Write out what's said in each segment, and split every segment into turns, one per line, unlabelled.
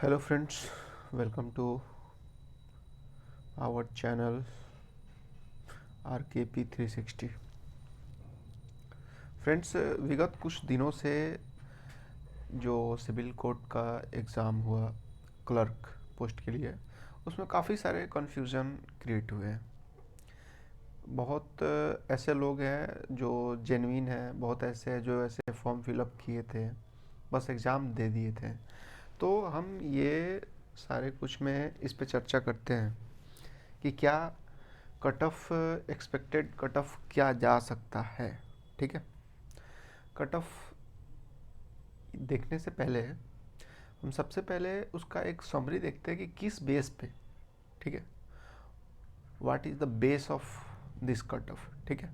Hello friends, welcome to our channel RKP 360। Friends, विगत कुछ दिनों से जो सिविल कोर्ट का एग्ज़ाम हुआ क्लर्क पोस्ट के लिए, उसमें काफ़ी सारे कन्फ्यूज़न क्रिएट हुए हैं। बहुत ऐसे लोग हैं जो जेन्युइन हैं, बहुत ऐसे हैं जो ऐसे फॉर्म फिलअप किए थे, बस एग्ज़ाम दे दिए थे। तो हम ये सारे कुछ में इस पे चर्चा करते हैं कि क्या cut off expected cut off क्या जा सकता है। ठीक है, कट ऑफ देखने से पहले हम सबसे पहले उसका एक समरी देखते हैं कि किस बेस पे। ठीक है, what is the base of this cut off. ठीक है,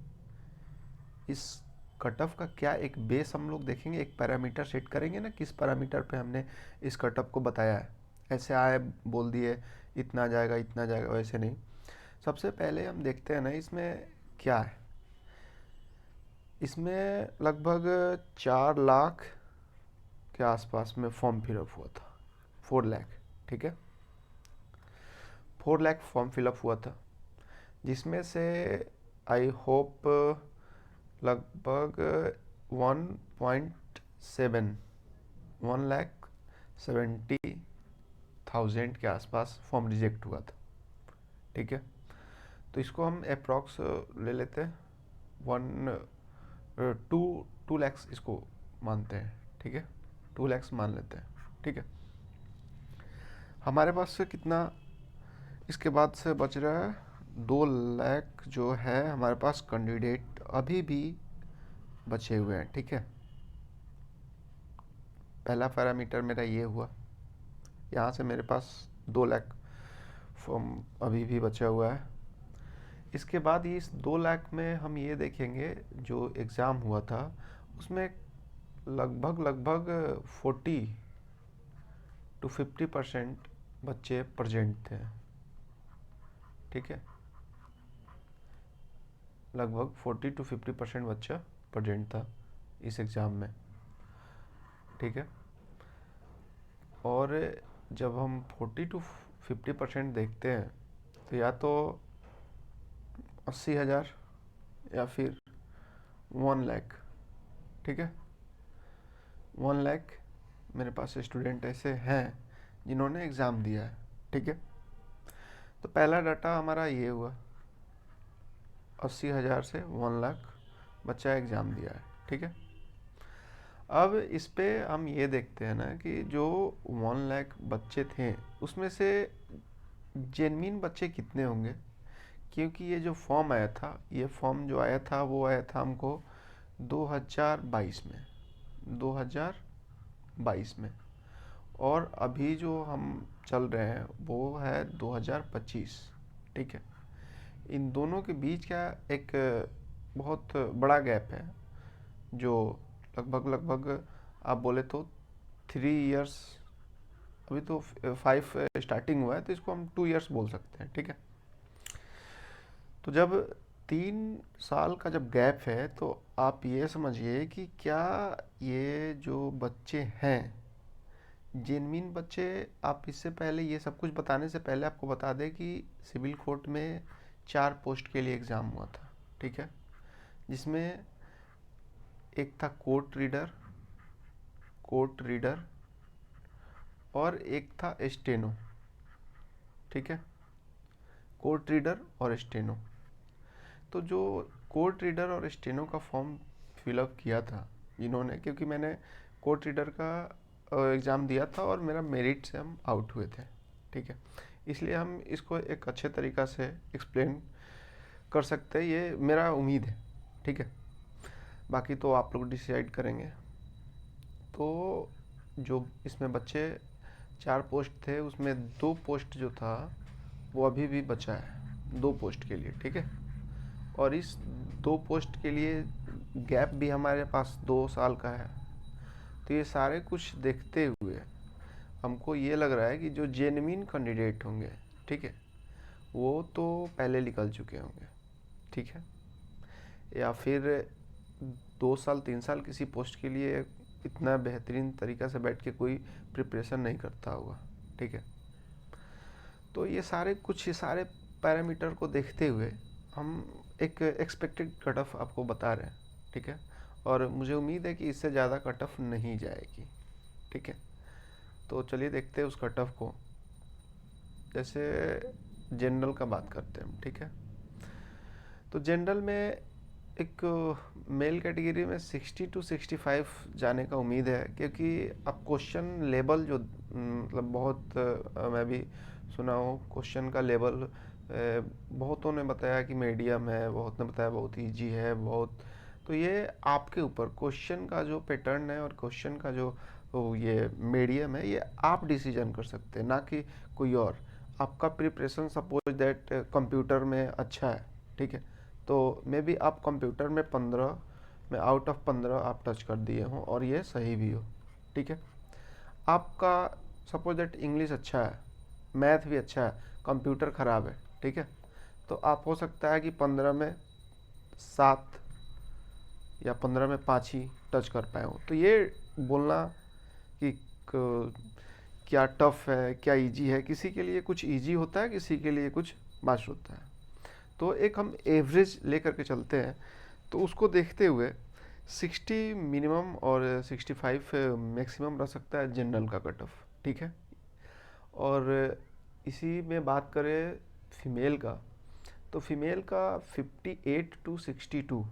इस कट ऑफ का क्या एक बेस हम लोग देखेंगे, एक पैरामीटर सेट करेंगे ना, किस पैरामीटर पे हमने इस कट ऑफ को बताया है। ऐसे आए बोल दिए इतना जाएगा इतना जाएगा, वैसे नहीं। सबसे पहले हम देखते हैं ना इसमें क्या है। इसमें लगभग 4 लाख के आसपास में फॉर्म फिलअप हुआ था, 4 लाख। ठीक है, 4 लाख फॉर्म फिलअप हुआ था, जिसमें से आई होप लगभग 1.7 1,70,000 के आसपास फॉर्म रिजेक्ट हुआ था। ठीक है, तो इसको हम अप्रॉक्स ले लेते हैं, वन टू 2 लैक्स इसको मानते हैं। ठीक है, 2 लैक्स मान लेते हैं। ठीक है, हमारे पास से कितना इसके बाद से बच रहा है, 2 लाख जो है हमारे पास कैंडिडेट अभी भी बचे हुए हैं। ठीक है, पहला पैरामीटर मेरा ये हुआ, यहाँ से मेरे पास 2 लाख फॉर्म अभी भी बचा हुआ है। इसके बाद इस 2 लाख में हम ये देखेंगे जो एग्ज़ाम हुआ था उसमें लगभग 40 to 50% बच्चे प्रेजेंट थे। ठीक है, लगभग 40 to 50% बच्चा प्रेजेंट था इस एग्ज़ाम में। ठीक है, और जब हम 40 to 50% देखते हैं तो या तो 80,000 या फिर 1 लाख। ठीक है, 1 लाख मेरे पास स्टूडेंट ऐसे हैं जिन्होंने एग्ज़ाम दिया है। ठीक है, तो पहला डाटा हमारा ये हुआ, 80,000 से 1 लाख बच्चा एग्ज़ाम दिया है। ठीक है, अब इस पे हम ये देखते हैं ना कि जो 1 लाख बच्चे थे उसमें से जेनविन बच्चे कितने होंगे, क्योंकि ये जो फॉर्म आया था, ये फॉर्म जो आया था वो आया था हमको 2022 में, 2022 में, और अभी जो हम चल रहे हैं वो है 2025। ठीक है, इन दोनों के बीच का एक बहुत बड़ा गैप है, जो लगभग आप बोले तो 3 इयर्स। अभी तो 5 स्टार्टिंग हुआ है तो इसको हम 2 इयर्स बोल सकते हैं। ठीक है, तो जब 3 साल का जब गैप है तो आप ये समझिए कि क्या ये जो बच्चे हैं जेनविन बच्चे। आप इससे पहले ये सब कुछ बताने से पहले आपको बता दें कि सिविल कोर्ट में 4 पोस्ट के लिए एग्ज़ाम हुआ था। ठीक है, जिसमें एक था कोर्ट रीडर और एक था स्टेनो। ठीक है, कोर्ट रीडर और स्टेनो। तो जो कोर्ट रीडर और स्टेनो का फॉर्म फिलअप किया था इन्होंने, क्योंकि मैंने कोर्ट रीडर का एग्ज़ाम दिया था और मेरा मेरिट से हम आउट हुए थे। ठीक है, इसलिए हम इसको एक अच्छे तरीक़ा से एक्सप्लेन कर सकते हैं, ये मेरा उम्मीद है। ठीक है, बाकी तो आप लोग डिसाइड करेंगे। तो जो इसमें बच्चे 4 पोस्ट थे उसमें 2 पोस्ट जो था वो अभी भी बचा है, 2 पोस्ट के लिए। ठीक है, और इस 2 पोस्ट के लिए गैप भी हमारे पास 2 साल का है। तो ये सारे कुछ देखते हुए हमको ये लग रहा है कि जो जेन्युइन कैंडिडेट होंगे, ठीक है, वो तो पहले निकल चुके होंगे। ठीक है, या फिर 2 साल 3 साल किसी पोस्ट के लिए इतना बेहतरीन तरीक़ा से बैठ के कोई प्रिपरेशन नहीं करता होगा। ठीक है। तो ये सारे पैरामीटर को देखते हुए हम एक एक्सपेक्टेड कट ऑफ आपको बता रहे हैं, ठीक है। और मुझे उम्मीद है कि इससे ज़्यादा कट ऑफ नहीं जाएगी, ठीक है। तो चलिए देखते हैं उस कट ऑफ को। जैसे जनरल का बात करते हैं हम, ठीक है। तो जनरल में एक मेल कैटेगरी में 60 to 65 जाने का उम्मीद है, क्योंकि अब क्वेश्चन लेवल जो मतलब बहुत मैं भी सुना हूँ क्वेश्चन का लेवल, बहुतों ने बताया कि मीडियम है, बहुत ने बताया बहुत इजी है, बहुत। तो ये आपके ऊपर क्वेश्चन का जो पैटर्न है और क्वेश्चन का जो ये मीडियम है, ये आप डिसीजन कर सकते हैं, ना कि कोई और। आपका प्रिपरेशन सपोज दैट कंप्यूटर में अच्छा है, ठीक है। तो मे बी आप कंप्यूटर में 15 में आउट ऑफ 15 आप टच कर दिए हों और ये सही भी हो, ठीक है। आपका सपोज दैट इंग्लिश अच्छा है, मैथ भी अच्छा है, कंप्यूटर ख़राब है, ठीक है। तो आप हो सकता है कि 15 में 7 या 15 में 5 ही टच कर पाए हो। तो ये बोलना कि क्या टफ है क्या इजी है, किसी के लिए कुछ इजी होता है, किसी के लिए कुछ मास्टर होता है। तो एक हम एवरेज लेकर के चलते हैं, तो उसको देखते हुए 60 मिनिमम और 65 मैक्सिमम रह सकता है जनरल का कट ऑफ, ठीक है। और इसी में बात करें फीमेल का, तो फीमेल का 58 to 62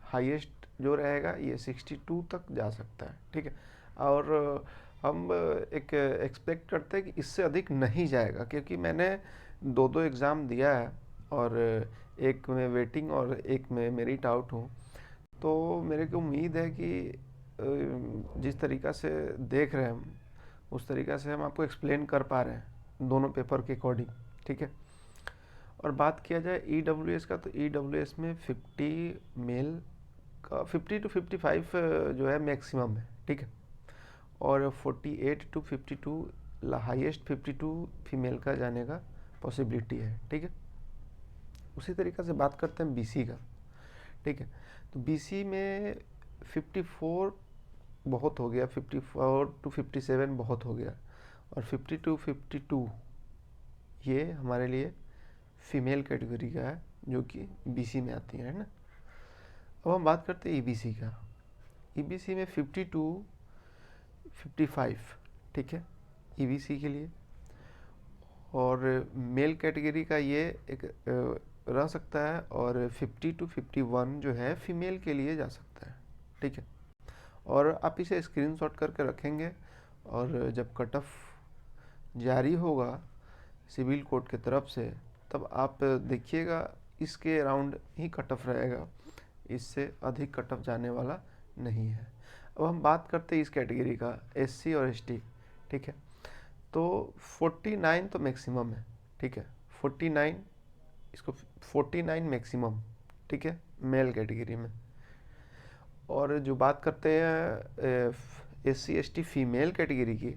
हाईएस्ट जो रहेगा, ये 62 तक जा सकता है, ठीक है। और हम एक एक्सपेक्ट करते हैं कि इससे अधिक नहीं जाएगा, क्योंकि मैंने दो एग्ज़ाम दिया है और एक में वेटिंग और एक में मेरिट आउट हूँ। तो मेरे को उम्मीद है कि जिस तरीक़ा से देख रहे हैं हम, उस तरीक़ा से हम आपको एक्सप्लेन कर पा रहे हैं दोनों पेपर के अकॉर्डिंग, ठीक है। और बात किया जाए EWS का, तो EWS में 50 मेल का 50 to 55 जो है मैक्सिमम है, ठीक है। और 48 to 52 हाईएस्ट 52 फीमेल का जाने का पॉसिबिलिटी है, ठीक है। उसी तरीक़े से बात करते हैं BC का, ठीक है। तो BC में 54 बहुत हो गया, 54 to 57 बहुत हो गया, और 50 to 52 ये हमारे लिए फीमेल कैटेगरी का है, जो कि BC में आती है ना। अब हम बात करते हैं EBC का। EBC में 52 55, ठीक है, EBC के लिए। और मेल कैटेगरी का ये एक रह सकता है, और 50 to 51 जो है फीमेल के लिए जा सकता है, ठीक है। और आप इसे स्क्रीनशॉट करके रखेंगे, और जब कट ऑफ जारी होगा सिविल कोर्ट की तरफ से, तब आप देखिएगा इसके अराउंड ही कट ऑफ रहेगा, इससे अधिक कट ऑफ जाने वाला नहीं है। अब हम बात करते हैं इस कैटेगरी का, SC और ST, ठीक है। तो 49 तो मैक्सिमम है, ठीक है, 49, इसको 49 मैक्सिमम, ठीक है, मेल कैटेगरी में। और जो बात करते हैं SC ST फीमेल कैटेगरी की,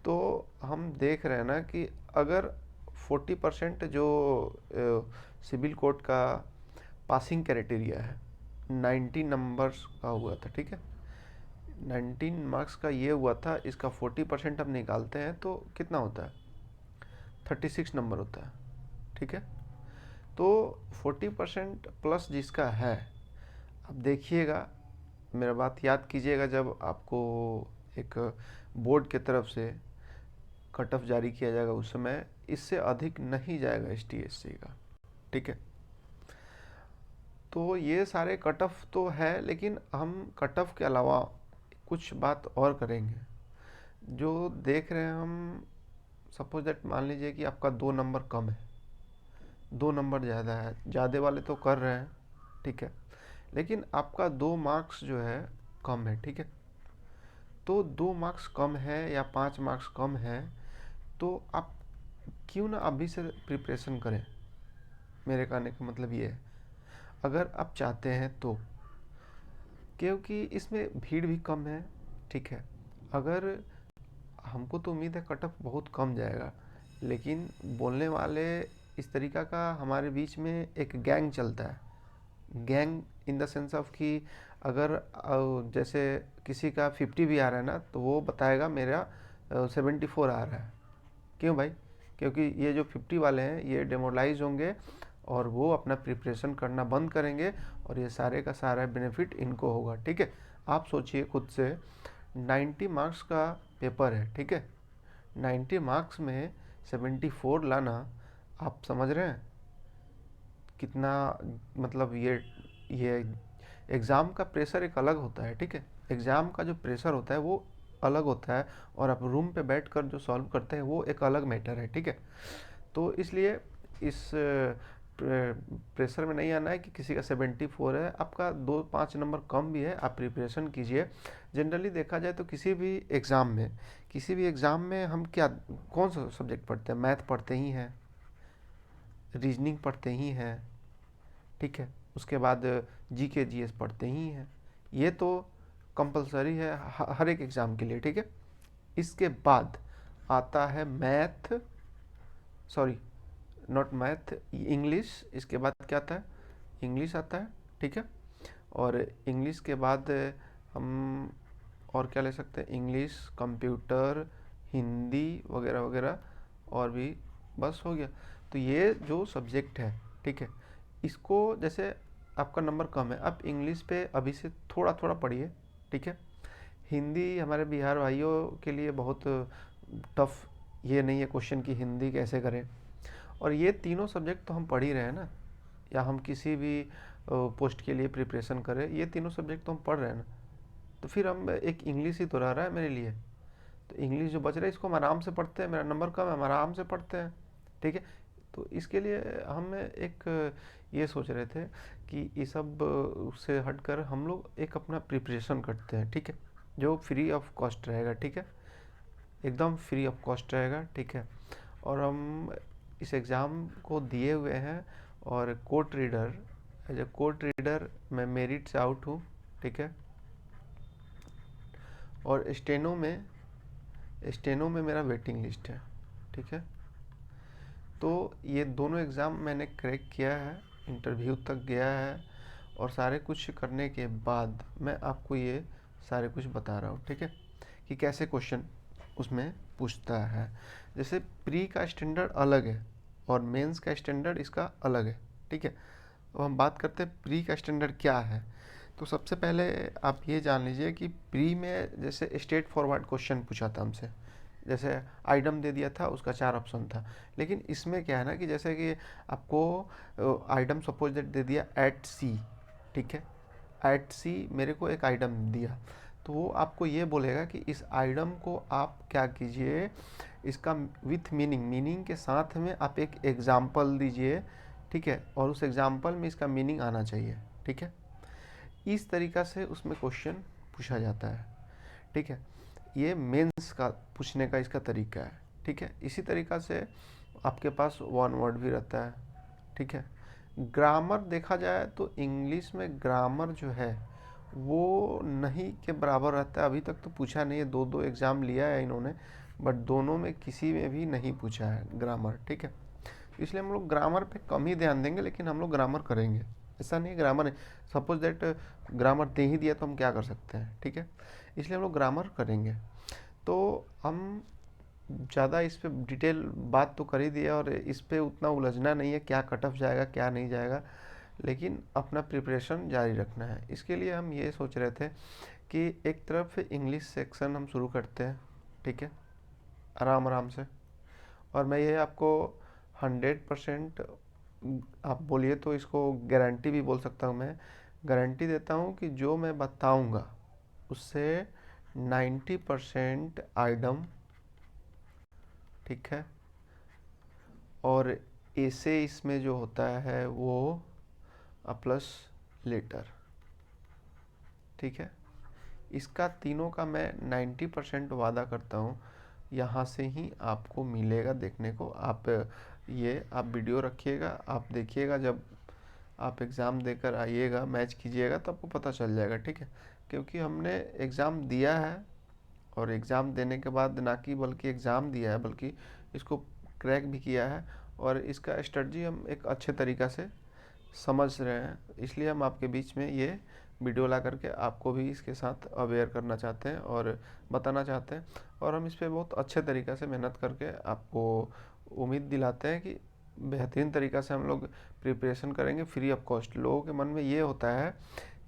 तो हम देख रहे हैं ना कि अगर 40% जो सिविल कोर्ट का पासिंग क्राइटेरिया है 90 नंबर्स का हुआ था, ठीक है, 19 मार्क्स का ये हुआ था, इसका 40% हम निकालते हैं तो कितना होता है, 36 नंबर होता है, ठीक है। तो 40% प्लस जिसका है, अब देखिएगा, मेरा बात याद कीजिएगा, जब आपको एक बोर्ड के तरफ से कट ऑफ जारी किया जाएगा उस समय इससे अधिक नहीं जाएगा ST SC का, ठीक है। तो ये सारे कट ऑफ तो है, लेकिन हम कट ऑफ के अलावा कुछ बात और करेंगे। जो देख रहे हैं हम, सपोज दैट मान लीजिए कि आपका 2 नंबर कम है, 2 नंबर ज़्यादा है, ज़्यादा वाले तो कर रहे हैं, ठीक है, लेकिन आपका 2 मार्क्स जो है कम है, ठीक है। तो 2 मार्क्स कम है या 5 मार्क्स कम है, तो आप क्यों ना अभी से प्रिपरेशन करें। मेरे कहने का मतलब ये है, अगर आप चाहते हैं तो, क्योंकि इसमें भीड़ भी कम है, ठीक है। अगर हमको तो उम्मीद है कट ऑफ बहुत कम जाएगा, लेकिन बोलने वाले इस तरीका का हमारे बीच में एक गैंग चलता है। Gang in the sense of कि अगर जैसे किसी का 50 भी आ रहा है ना, तो वो बताएगा मेरा 74 आ रहा है, क्यों भाई? क्योंकि ये जो 50 वाले हैं ये डिमोरलाइज होंगे और वो अपना प्रिपरेशन करना बंद करेंगे और ये सारे का सारा बेनिफिट इनको होगा, ठीक है। आप सोचिए खुद से, 90 मार्क्स का पेपर है, ठीक है। 90 मार्क्स में 74 लाना, आप समझ रहे हैं कितना, मतलब ये एग्ज़ाम का प्रेशर एक अलग होता है, ठीक है। एग्ज़ाम का जो प्रेशर होता है वो अलग होता है और आप रूम पे बैठकर जो सॉल्व करते हैं वो एक अलग मैटर है, ठीक है। तो इसलिए इस प्रेशर में नहीं आना है कि किसी का 74 है, आपका 2-5 नंबर कम भी है, आप प्रिपरेशन कीजिए। जनरली देखा जाए तो किसी भी एग्ज़ाम में हम क्या, कौन सा सब्जेक्ट पढ़ते हैं? मैथ पढ़ते ही हैं, रीजनिंग पढ़ते ही हैं, ठीक है। उसके बाद जीके जीएस पढ़ते ही हैं, ये तो कंपलसरी है हर एक एग्ज़ाम के लिए, ठीक है। इसके बाद आता है math, sorry not math, English. इसके बाद क्या आता है? इंग्लिश आता है, ठीक है। और इंग्लिश के बाद हम और क्या ले सकते हैं? इंग्लिश, कंप्यूटर, हिंदी वगैरह वगैरह, और भी बस हो गया। तो ये जो सब्जेक्ट है, ठीक है, इसको जैसे आपका नंबर कम है, आप इंग्लिश पे अभी से थोड़ा थोड़ा पढ़िए, ठीक है। हिंदी हमारे बिहार भाइयों के लिए बहुत टफ, ये नहीं है क्वेश्चन कि हिंदी कैसे करें। और ये तीनों सब्जेक्ट तो हम पढ़ ही रहे हैं ना, या हम किसी भी पोस्ट के लिए प्रिपरेशन करें, ये तीनों सब्जेक्ट तो हम पढ़ रहे हैं ना। तो फिर हम एक इंग्लिश ही तो रह रहा है मेरे लिए, तो इंग्लिश जो बच रहा है इसको हम आराम से पढ़ते हैं, मेरा नंबर कम है, हम आराम से पढ़ते हैं, ठीक है। तो इसके लिए हम एक ये सोच रहे थे कि ये सब से हटकर हम लोग एक अपना प्रिपरेशन करते हैं, ठीक है, जो फ्री ऑफ कॉस्ट रहेगा, ठीक है, एकदम फ्री ऑफ कॉस्ट रहेगा, ठीक है। और हम इस एग्ज़ाम को दिए हुए हैं, और court reader, as a court reader मैं मेरिट से आउट हूँ, ठीक है। और स्टेनो में मेरा वेटिंग लिस्ट है, ठीक है। तो ये दोनों एग्ज़ाम मैंने क्रैक किया है, इंटरव्यू तक गया है, और सारे कुछ करने के बाद मैं आपको ये सारे कुछ बता रहा हूँ, ठीक है, कि कैसे क्वेश्चन उसमें पूछता है। जैसे प्री का स्टैंडर्ड अलग है और मेंस का स्टैंडर्ड इसका अलग है, ठीक है। तो हम बात करते हैं प्री का स्टैंडर्ड क्या है। तो सबसे पहले आप ये जान लीजिए कि प्री में जैसे स्ट्रेट फॉरवर्ड क्वेश्चन पूछा था हमसे, जैसे आइटम दे दिया था, उसका 4 ऑप्शन था। लेकिन इसमें क्या है ना कि जैसे कि आपको आइटम सपोज दैट दे दिया एट सी, ठीक है, एट सी मेरे को एक आइटम दिया, तो वो आपको ये बोलेगा कि इस आइटम को आप क्या कीजिए, इसका विथ मीनिंग के साथ में आप एक एग्जाम्पल दीजिए, ठीक है, और उस एग्जाम्पल में इसका मीनिंग आना चाहिए, ठीक है। इस तरीक़ा से उसमें क्वेश्चन पूछा जाता है, ठीक है। ये मेंस का पूछने का इसका तरीका है, ठीक है। इसी तरीक़ा से आपके पास वन वर्ड भी रहता है, ठीक है। ग्रामर देखा जाए तो इंग्लिश में ग्रामर जो है वो नहीं के बराबर रहता है। अभी तक तो पूछा नहीं है, 2-2 एग्ज़ाम लिया है इन्होंने, बट दोनों में किसी में भी नहीं पूछा है ग्रामर, ठीक है। इसलिए हम लोग ग्रामर पे कम ही ध्यान देंगे, लेकिन हम लोग ग्रामर करेंगे। ऐसा नहीं, ग्रामर नहीं, सपोज दैट ग्रामर दे ही दिया तो हम क्या कर सकते हैं, ठीक है। इसलिए हम लोग ग्रामर करेंगे। तो हम ज़्यादा इस पे डिटेल बात तो कर ही दिया, और इस पे उतना उलझना नहीं है क्या कट ऑफ जाएगा क्या नहीं जाएगा, लेकिन अपना प्रिपरेशन जारी रखना है। इसके लिए हम ये सोच रहे थे कि एक तरफ इंग्लिश सेक्शन हम शुरू करते हैं, ठीक है, आराम आराम से। और मैं ये आपको 100%, आप बोलिए तो इसको गारंटी भी बोल सकता हूँ, मैं गारंटी देता हूँ कि जो मैं बताऊँगा उससे 90% आइटम, ठीक है, और ऐसे इसमें जो होता है वो प्लस लेटर, ठीक है। इसका तीनों का मैं 90% वादा करता हूँ, यहाँ से ही आपको मिलेगा देखने को। आप ये आप वीडियो रखिएगा, आप देखिएगा, जब आप एग्ज़ाम देकर आइएगा, मैच कीजिएगा, तो आपको पता चल जाएगा, ठीक है। क्योंकि हमने एग्ज़ाम दिया है, और एग्ज़ाम देने के बाद ना कि बल्कि एग्ज़ाम दिया है, बल्कि इसको क्रैक भी किया है, और इसका स्ट्रेटजी हम एक अच्छे तरीक़ा से समझ रहे हैं। इसलिए हम आपके बीच में ये वीडियो ला करके आपको भी इसके साथ अवेयर करना चाहते हैं और बताना चाहते हैं, और हम इस पे बहुत अच्छे तरीक़े से मेहनत करके आपको उम्मीद दिलाते हैं कि बेहतरीन तरीक़ा से हम लोग प्रिपरेशन करेंगे फ्री ऑफ कॉस्ट। लोगों के मन में ये होता है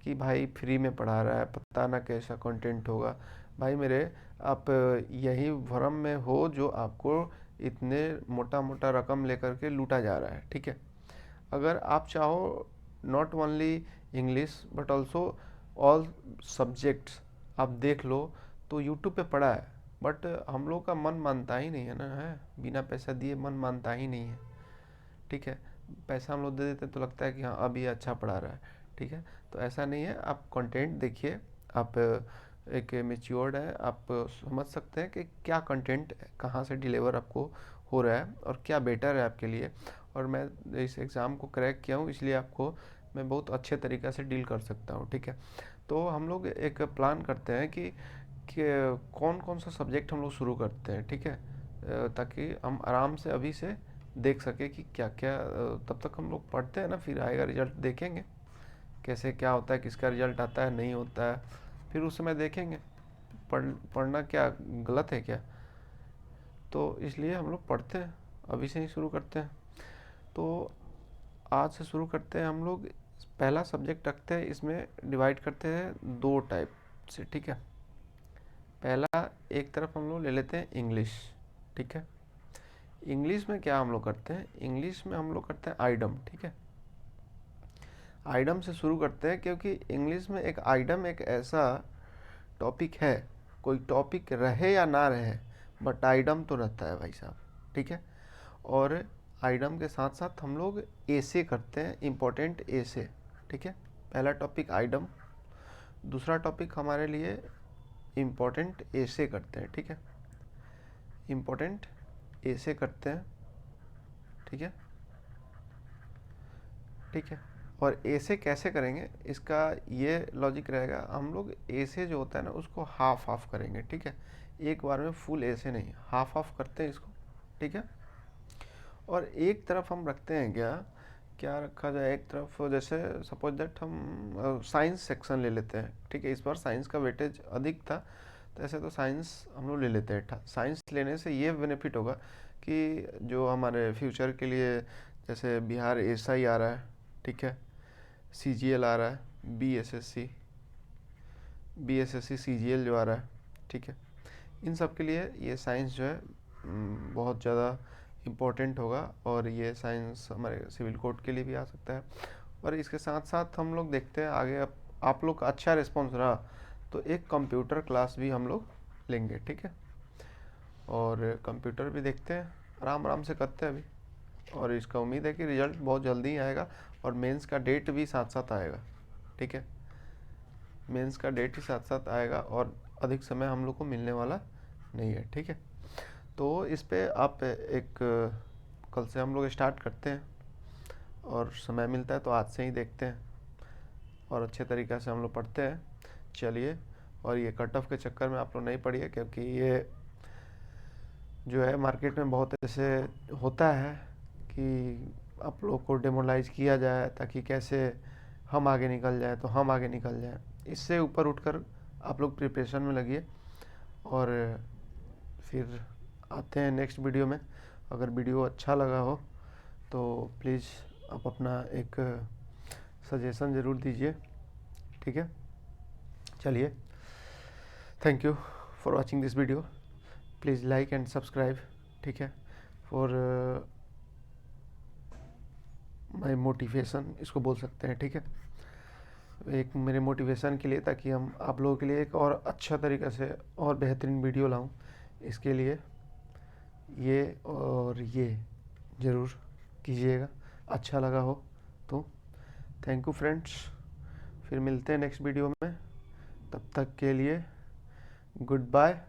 कि भाई फ्री में पढ़ा रहा है, पता ना कैसा कंटेंट होगा। भाई मेरे, आप यही भ्रम में हो जो आपको इतने मोटा मोटा रकम लेकर के लूटा जा रहा है, ठीक है। अगर आप चाहो not only English but also all subjects आप देख लो तो यूट्यूब पे पड़ा है, बट हम लोग का मन मानता ही नहीं है ना, है बिना पैसा दिए मन मानता ही नहीं है, ठीक है। पैसा हम लोग दे देते तो लगता है कि हाँ अब ये अच्छा पढ़ा रहा है, ठीक है। तो ऐसा नहीं है, आप कंटेंट देखिए, आप एक मेच्योर्ड है, आप समझ सकते हैं कि क्या कंटेंट कहाँ से डिलीवर आपको हो रहा है और क्या बेटर है आपके लिए। और मैं इस एग्ज़ाम को क्रैक किया हूँ, इसलिए आपको मैं बहुत अच्छे तरीक़े से डील कर सकता हूँ, ठीक है। तो हम लोग एक प्लान करते हैं कि कौन कौन सा सब्जेक्ट हम लोग शुरू करते हैं, ठीक है, ताकि हम आराम से अभी से देख सके कि क्या क्या, तब तक हम लोग पढ़ते हैं ना, फिर आएगा रिजल्ट देखेंगे कैसे क्या होता है, किसका रिजल्ट आता है नहीं होता है, फिर उस समय देखेंगे। पढ़ना क्या गलत है क्या? तो इसलिए हम लोग पढ़ते हैं, अभी से ही शुरू करते हैं। तो आज से शुरू करते हैं हम लोग। पहला सब्जेक्ट रखते हैं, इसमें डिवाइड करते हैं दो टाइप से, ठीक है। पहला एक तरफ हम लोग ले लेते हैं इंग्लिश, ठीक है। इंग्लिश में क्या हम लोग करते हैं, इंग्लिश में हम लोग करते हैं आइडम, ठीक है। आइडम से शुरू करते हैं क्योंकि इंग्लिश में एक आइडम एक ऐसा टॉपिक है, कोई टॉपिक रहे या ना रहे बट आइडम तो रहता है भाई साहब, ठीक है। और आइडम के साथ साथ हम लोग एसे करते हैं, इम्पोर्टेंट एसे, ठीक है। पहला टॉपिक आइडम, दूसरा टॉपिक हमारे लिए इम्पोर्टेंट एसे करते हैं, ठीक है। इम्पोर्टेंट एसे करते हैं, ठीक है, ठीक है। और ऐसे कैसे करेंगे, इसका ये लॉजिक रहेगा, हम लोग ऐसे जो होता है ना उसको हाफ हाफ करेंगे, ठीक है। एक बार में फुल ऐसे नहीं, हाफ हाफ करते हैं इसको, ठीक है। और एक तरफ हम रखते हैं क्या क्या रखा जाए, एक तरफ जैसे सपोज दैट हम साइंस सेक्शन ले लेते हैं, ठीक है। इस बार साइंस का वेटेज अधिक था, तो ऐसे तो साइंस हम लोग ले लेते हैं। साइंस लेने से ये बेनिफिट होगा कि जो हमारे फ्यूचर के लिए, जैसे बिहार एसआई आ रहा है, ठीक है, सीजीएल आ रहा है, बीएसएससी सीजीएल जो आ रहा है, ठीक है, इन सब के लिए ये साइंस जो है बहुत ज़्यादा इम्पोर्टेंट होगा। और ये साइंस हमारे सिविल कोड के लिए भी आ सकता है। और इसके साथ साथ हम लोग देखते हैं आगे, आप लोग का अच्छा रिस्पॉन्स रहा तो एक कंप्यूटर क्लास भी हम लोग लेंगे, ठीक है। और कंप्यूटर भी देखते हैं, आराम आराम से करते हैं अभी। और इसका उम्मीद है कि रिज़ल्ट बहुत जल्दी ही आएगा और मेंस का डेट भी साथ साथ आएगा, ठीक है। मेंस का डेट ही साथ साथ आएगा और अधिक समय हम लोग को मिलने वाला नहीं है, ठीक है। तो इस पे आप एक कल से हम लोग स्टार्ट करते हैं, और समय मिलता है तो आज से ही देखते हैं और अच्छे तरीक़े से हम लोग पढ़ते हैं। चलिए, और ये कट ऑफ के चक्कर में आप लोग नहीं पढ़िए, क्योंकि ये जो है मार्केट में बहुत ऐसे होता है कि आप लोग को डेमोरलाइज किया जाए ताकि कैसे हम आगे निकल जाए, तो हम आगे निकल जाए। इससे ऊपर उठकर आप लोग प्रिपरेशन में लगिए, और फिर आते हैं नेक्स्ट वीडियो में। अगर वीडियो अच्छा लगा हो तो प्लीज़ आप अपना एक सजेशन ज़रूर दीजिए, ठीक है। चलिए, thank you for watching this video, please like and subscribe, ठीक है, फॉर माई मोटिवेशन इसको बोल सकते हैं, ठीक है, एक मेरे मोटिवेशन के लिए, ताकि हम आप लोगों के लिए एक और अच्छा तरीक़े से और बेहतरीन वीडियो लाऊं। इसके लिए ये और ये ज़रूर कीजिएगा, अच्छा लगा हो तो। थैंक यू फ्रेंड्स, फिर मिलते हैं नेक्स्ट वीडियो में, तब तक के लिए गुड बाय।